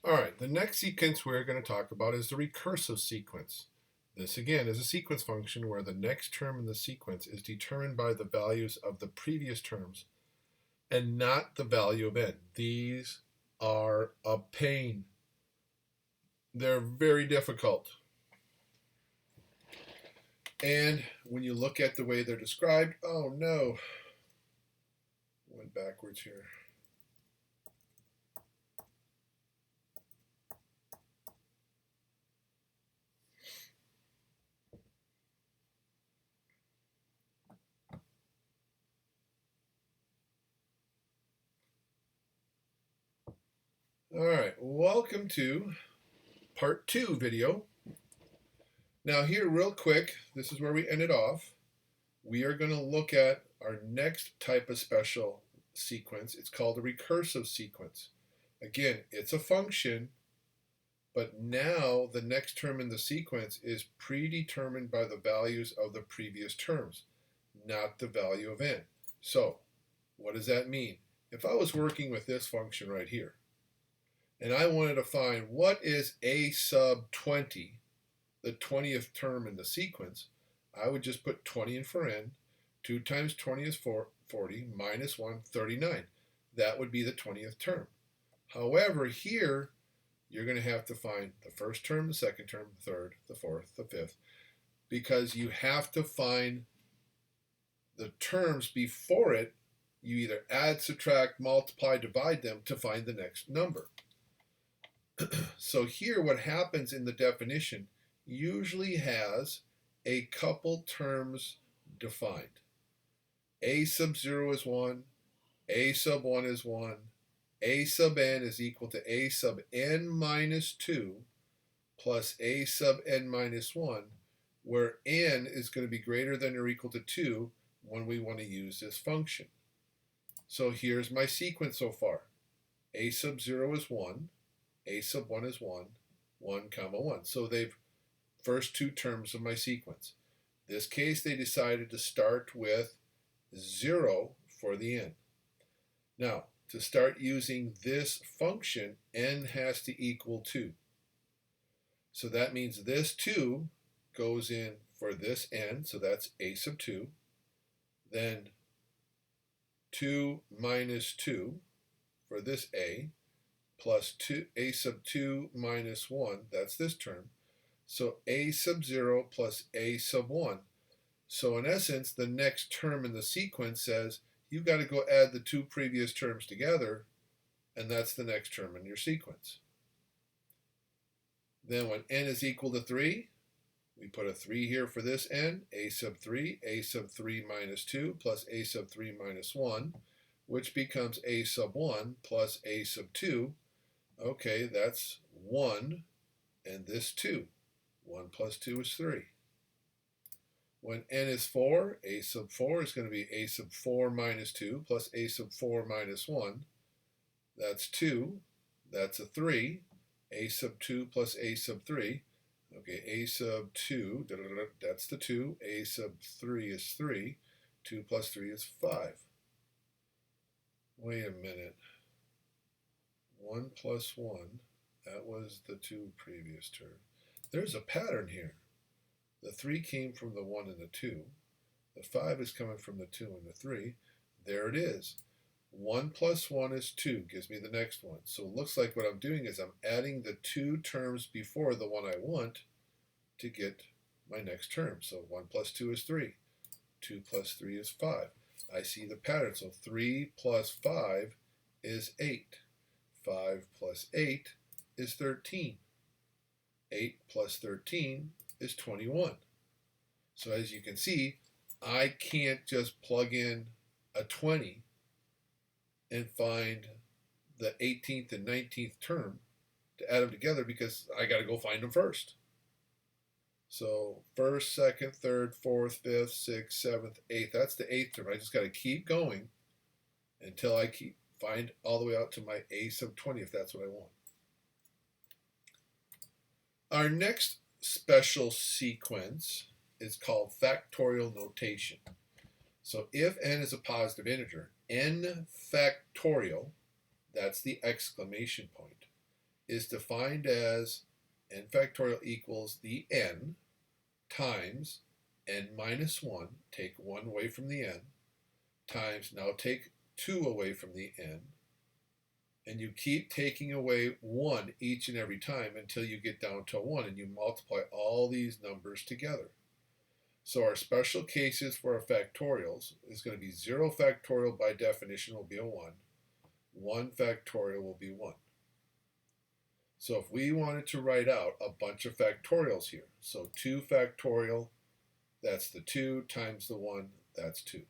All right, the next sequence we're going to talk about is the recursive sequence. This again is a sequence function where the next term in the sequence is determined by the values of the previous terms and not the value of n. These are a pain. They're very difficult. And when you look at the way they're described, oh no, went backwards here. All right, welcome to part 2 video. Now here real quick, this is where we ended off. We are going to look at our next type of special sequence. It's called a recursive sequence. Again, it's a function, but now the next term in the sequence is predetermined by the values of the previous terms, not the value of n. So what does that mean? If I was working with this function right here, and I wanted to find what is a sub 20, the 20th term in the sequence, I would just put 20 in for n. 2 times 20 is 40, minus 1, 39. That would be the 20th term. However, here, you're going to have to find the first term, the second term, the third, the fourth, the fifth, because you have to find the terms before it. You either add, subtract, multiply, divide them to find the next number. So here, what happens in the definition usually has a couple terms defined. A sub 0 is 1, a sub 1 is 1, a sub n is equal to a sub n minus 2 plus a sub n minus 1, where n is going to be greater than or equal to 2 when we want to use this function. So here's my sequence so far. A sub 0 is 1, a sub 1 is 1, 1 comma 1. So they've first two terms of my sequence. This case, they decided to start with 0 for the n. Now, to start using this function, n has to equal 2. So that means this 2 goes in for this n, so that's a sub 2. Then 2 minus 2 for this a, plus 2, a sub 2 minus 1, that's this term. So a sub 0 plus a sub 1. So in essence, the next term in the sequence says you've got to go add the two previous terms together, and that's the next term in your sequence. Then when n is equal to 3, we put a 3 here for this n, a sub 3 minus 2 plus a sub 3 minus 1, which becomes a sub 1 plus a sub 2. Okay, that's 1, and this 2. 1 plus 2 is 3. When n is 4, a sub 4 is going to be a sub 4 minus 2 plus a sub 4 minus 1. That's 2. That's a 3. A sub 2 plus a sub 3. Okay, a sub 2, that's the 2. A sub 3 is 3. 2 plus 3 is 5. Wait a minute. 1 plus 1, that was the 2 previous term. There's a pattern here. The 3 came from the 1 and the 2. The 5 is coming from the 2 and the 3. There it is. 1 plus 1 is 2, gives me the next one. So it looks like what I'm doing is I'm adding the two terms before the one I want to get my next term. So 1 plus 2 is 3. 2 plus 3 is 5. I see the pattern. So 3 plus 5 is 8. 5 plus 8 is 13. 8 plus 13 is 21. So as you can see, I can't just plug in a 20 and find the 18th and 19th term to add them together because I got to go find them first. So first, second, third, fourth, fifth, sixth, seventh, eighth. That's the 8th term. I just got to keep going until I find all the way out to my a sub 20 if that's what I want. Our next special sequence is called factorial notation. So if n is a positive integer, n factorial, that's the exclamation point, is defined as n factorial equals the n times n minus 1, take 1 away from the n, times, now take 2 away from the n, and you keep taking away 1 each and every time until you get down to 1, and you multiply all these numbers together. So our special cases for our factorials is going to be 0 factorial by definition will be a 1. 1 factorial will be 1. So if we wanted to write out a bunch of factorials here, so 2 factorial, that's the 2 times the 1, that's 2.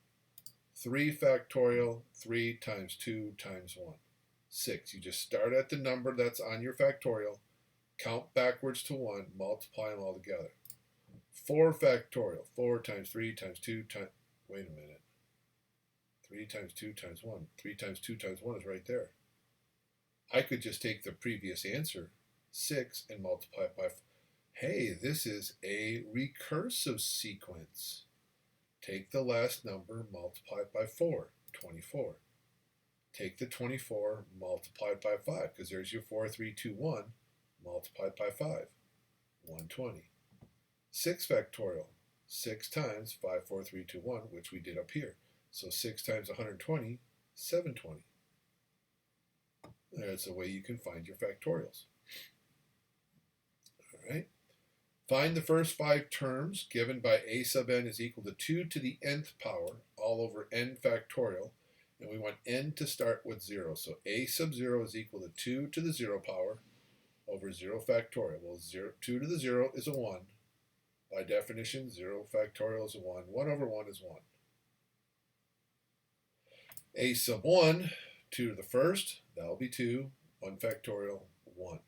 3 factorial, 3 times 2 times 1, 6. You just start at the number that's on your factorial, count backwards to 1, multiply them all together. 4 factorial, 4 times 3 times 2 times, wait a minute, 3 times 2 times 1, 3 times 2 times 1 is right there. I could just take the previous answer, 6, and multiply it by, hey, this is a recursive sequence. Take the last number, multiply it by 4, 24. Take the 24, multiply it by 5, because there's your 4, 3, 2, 1, multiply it by 5, 120. 6 factorial, 6 times 5, 4, 3, 2, 1, which we did up here. So 6 times 120, 720. That's a way you can find your factorials. All right. Find the first 5 terms given by a sub n is equal to 2 to the nth power all over n factorial. And we want n to start with 0. So a sub 0 is equal to 2 to the 0 power over 0 factorial. Well, 2 to the 0 is a 1. By definition, 0 factorial is a 1. 1 over 1 is 1. A sub 1, 2 to the first, that will be 2. 1 factorial, 1.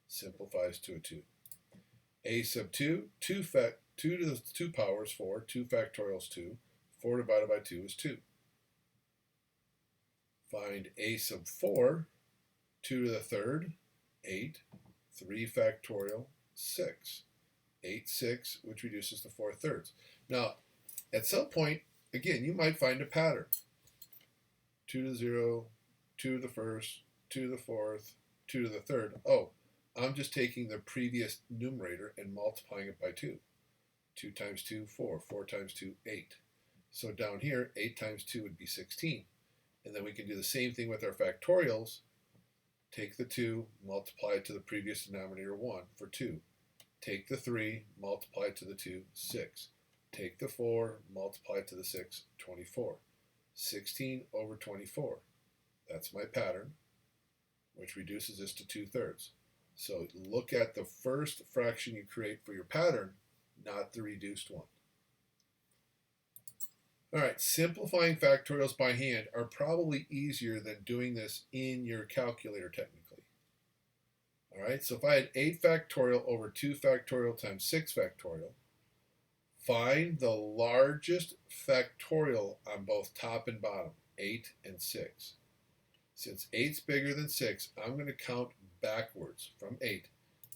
Simplifies to a 2. A sub 2, 2 to the 2 powers, 4. 2 factorial is 2. 4 divided by 2 is 2. Find a sub 4, 2 to the third, 8. 3 factorial, 6. 8, 6, which reduces to 4 thirds. Now, at some point, again, you might find a pattern. 2 to the 0, 2 to the first, 2 to the fourth, 2 to the third. Oh, I'm just taking the previous numerator and multiplying it by 2. 2 times 2, 4. 4 times 2, 8. So down here, 8 times 2 would be 16. And then we can do the same thing with our factorials. Take the 2, multiply it to the previous denominator 1 for 2. Take the 3, multiply it to the 2, 6. Take the 4, multiply it to the 6, 24. 16 over 24. That's my pattern, which reduces this to 2 thirds. So look at the first fraction you create for your pattern, not the reduced one. All right, simplifying factorials by hand are probably easier than doing this in your calculator technically. All right, so if I had 8 factorial over 2 factorial times 6 factorial, find the largest factorial on both top and bottom, 8 and 6. Since 8's bigger than 6, I'm going to count backwards from 8.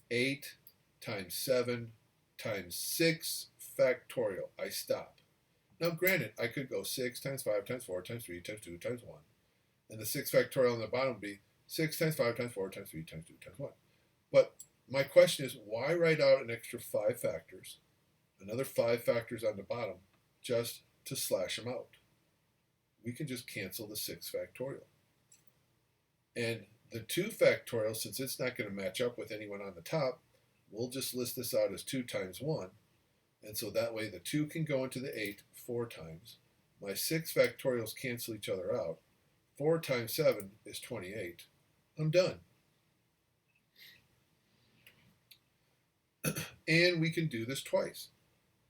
8 times 7 times 6 factorial. I stop. Now granted, I could go 6 times 5 times 4 times 3 times 2 times 1. And the 6 factorial on the bottom would be 6 times 5 times 4 times 3 times 2 times 1. But my question is, why write out an extra 5 factors, another 5 factors on the bottom, just to slash them out? We can just cancel the 6 factorial. And the 2 factorial, since it's not going to match up with anyone on the top, we'll just list this out as 2 times 1. And so that way the 2 can go into the 8 4 times. My 6 factorials cancel each other out. 4 times 7 is 28. I'm done. And we can do this twice.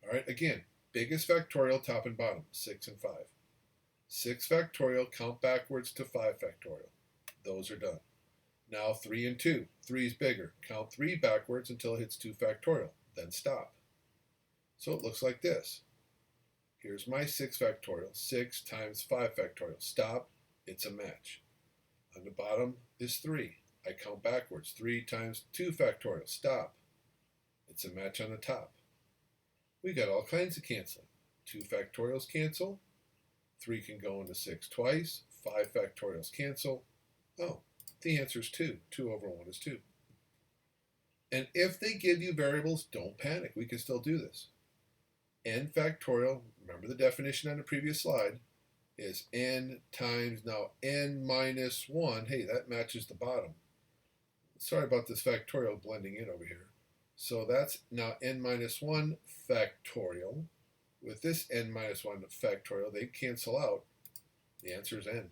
All right, again, biggest factorial, top and bottom, 6 and 5. 6 factorial, count backwards to 5 factorial. Those are done. Now 3 and 2. 3 is bigger. Count 3 backwards until it hits 2 factorial. Then stop. So it looks like this. Here's my 6 factorial. 6 times 5 factorial. Stop. It's a match. On the bottom is 3. I count backwards. 3 times 2 factorial. Stop. It's a match on the top. We got all kinds of canceling. 2 factorials cancel. 3 can go into 6 twice. 5 factorials cancel. Oh, the answer is 2. 2 over 1 is 2. And if they give you variables, don't panic. We can still do this. N factorial, remember the definition on the previous slide, is n times, now n minus 1. Hey, that matches the bottom. Sorry about this factorial blending in over here. So that's now n minus 1 factorial. With this n minus 1 factorial, they cancel out. The answer is n.